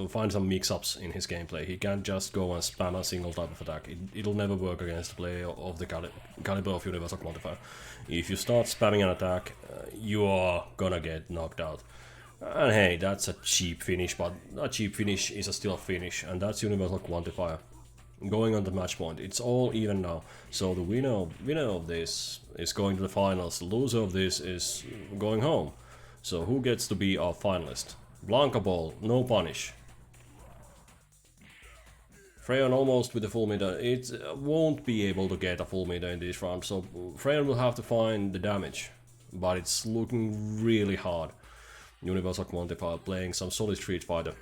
find some mix-ups in his gameplay. He can't just go and spam a single type of attack. It'll never work against a player of the caliber of Universal Quantifier. If you start spamming an attack, you are gonna get knocked out. And hey, that's a cheap finish, but a cheap finish is still a finish, and that's Universal Quantifier. Going on the match point, it's all even now. So the winner of this is going to the finals. The loser of this is going home. So who gets to be our finalist? Blanca Ball, no punish. Fraeon almost with the full meter. It won't be able to get a full meter in this round, so Fraeon will have to find the damage. But it's looking really hard. Universal Quantifier playing some solid Street Fighter.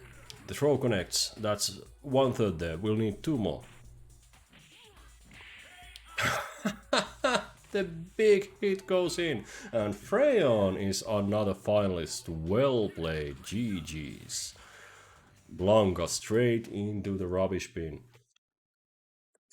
The throw connects, that's 1/3 there, we'll need 2 more. The big hit goes in, and Fraeon is another finalist. Well played, GG's. Blanca straight into the rubbish bin.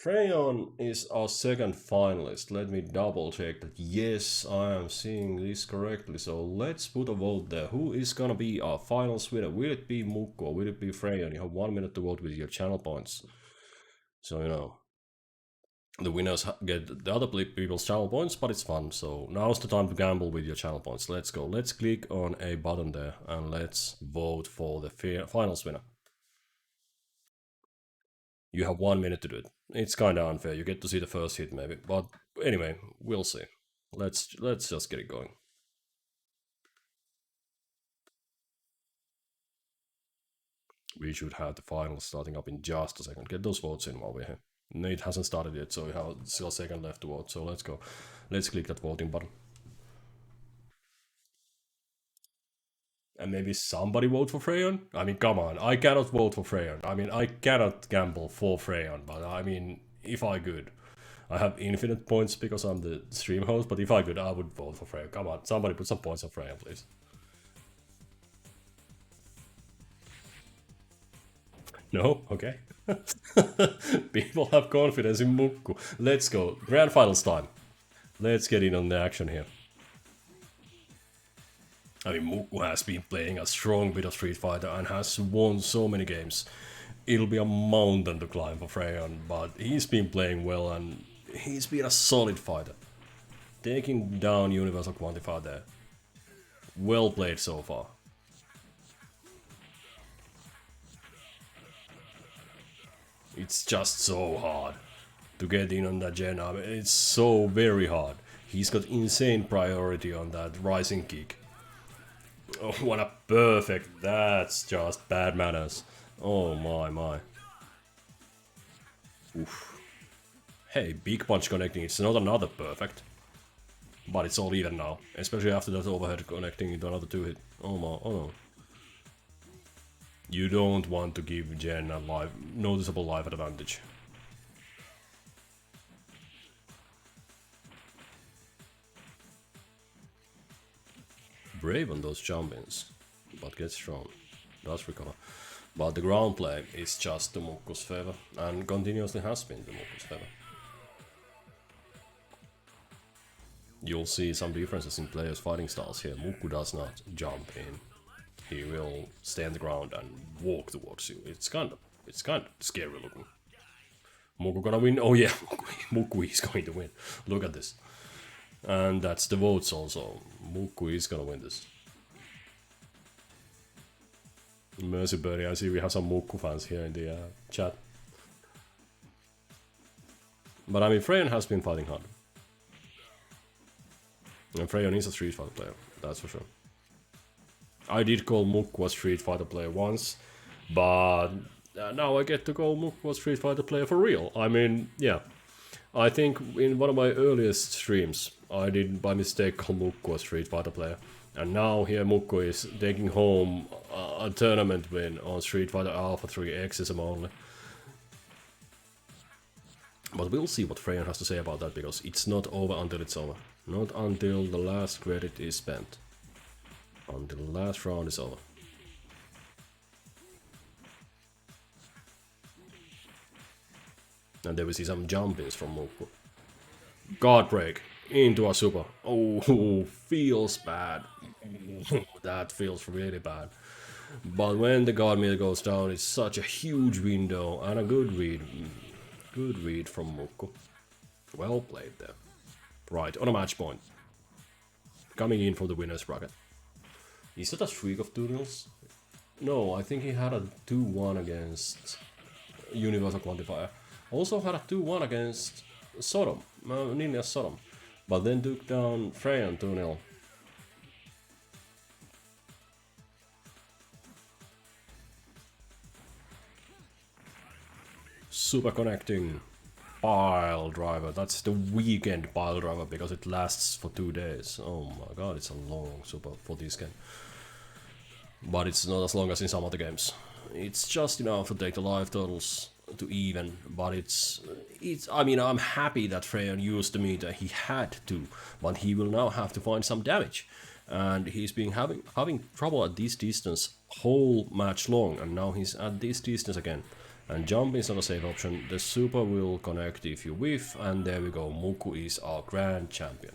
Fraeon is our second finalist. Let me double check that. Yes, I am seeing this correctly. So let's put a vote there. Who is gonna be our finals winner? Will it be Mukku or will it be Fraeon? You have 1 minute to vote with your channel points. So, you know, the winners get the other people's channel points, but it's fun. So now's the time to gamble with your channel points. Let's go. Let's click on a button there and let's vote for the finals winner. You have 1 minute to do it. It's kinda unfair, you get to see the first hit maybe, but anyway, we'll see. Let's just get it going. We should have the finals starting up in just a second. Get those votes in while we're here. It hasn't started yet, so we have still a second left to vote, so let's go. Let's click that voting button. And maybe somebody vote for Fraeon? I mean, come on, I cannot vote for Fraeon. I mean, I cannot gamble for Fraeon, but I mean, if I could. I have infinite points because I'm the stream host, but if I could, I would vote for Fraeon. Come on, somebody put some points on Fraeon, please. No? Okay. People have confidence in Mukku. Let's go. Grand finals time. Let's get in on the action here. I mean, Mukku has been playing a strong bit of Street Fighter and has won so many games. It'll be a mountain to climb for Fraeon, but he's been playing well and he's been a solid fighter. Taking down Universal Quantifier there. Well played so far. It's just so hard to get in on that gen. I mean, it's so very hard. He's got insane priority on that rising kick. Oh, what a perfect. That's just bad manners. Oh my. Oof. Hey, big punch connecting. It's not another perfect. But it's all even now. Especially after that overhead connecting into another 2-hit. Oh my, oh no. You don't want to give Jen a noticeable life advantage. Brave on those jump-ins, but gets thrown. Does recover. But the ground play is just to Mukku's favor, and continuously has been to Mukku's favor. You'll see some differences in players' fighting styles here. Mukku does not jump in. He will stay on the ground and walk towards you. It's kind of scary looking. Mukku gonna win? Oh yeah, Mukku is going to win. Look at this. And that's the votes also. Mukku is gonna win this. Mercy Birdie, I see we have some Mukku fans here in the chat. But I mean, Fraeon has been fighting hard. And Fraeon is a Street Fighter player, that's for sure. I did call Mukku a Street Fighter player once, but now I get to go Mukku Street Fighter player for real. I mean, yeah. I think in one of my earliest streams, I did by mistake call Mukku a Street Fighter player. And now here Mukku is taking home a tournament win on Street Fighter Alpha 3 X-ISM only. But we'll see what Fraeon has to say about that, because it's not over until it's over. Not until the last credit is spent. Until the last round is over. And there we see some jump-ins from Mukku. Guard break into a super. Oh, feels bad. That feels really bad. But when the guard meter goes down, it's such a huge window and a good read. Good read from Mukku. Well played there. Right, on a match point. Coming in from the winner's bracket. Is that a streak of 2-0s? No, I think he had a 2-1 against Universal Quantifier. Also had a 2-1 against Sodom, NINLIA Sodom. But then took down Fraeon 2-0. Super connecting. Pile driver. That's the weekend pile driver because it lasts for 2 days. Oh my god, it's a long super for this game. But it's not as long as in some other games. It's just enough to take the life totals to even, but it's I mean, I'm happy that Fraeon used the meter. He had to, but he will now have to find some damage. And he's been having trouble at this distance whole match long, and now he's at this distance again. And jump is not a safe option. The super will connect if you whiff, and there we go. Mukku is our grand champion.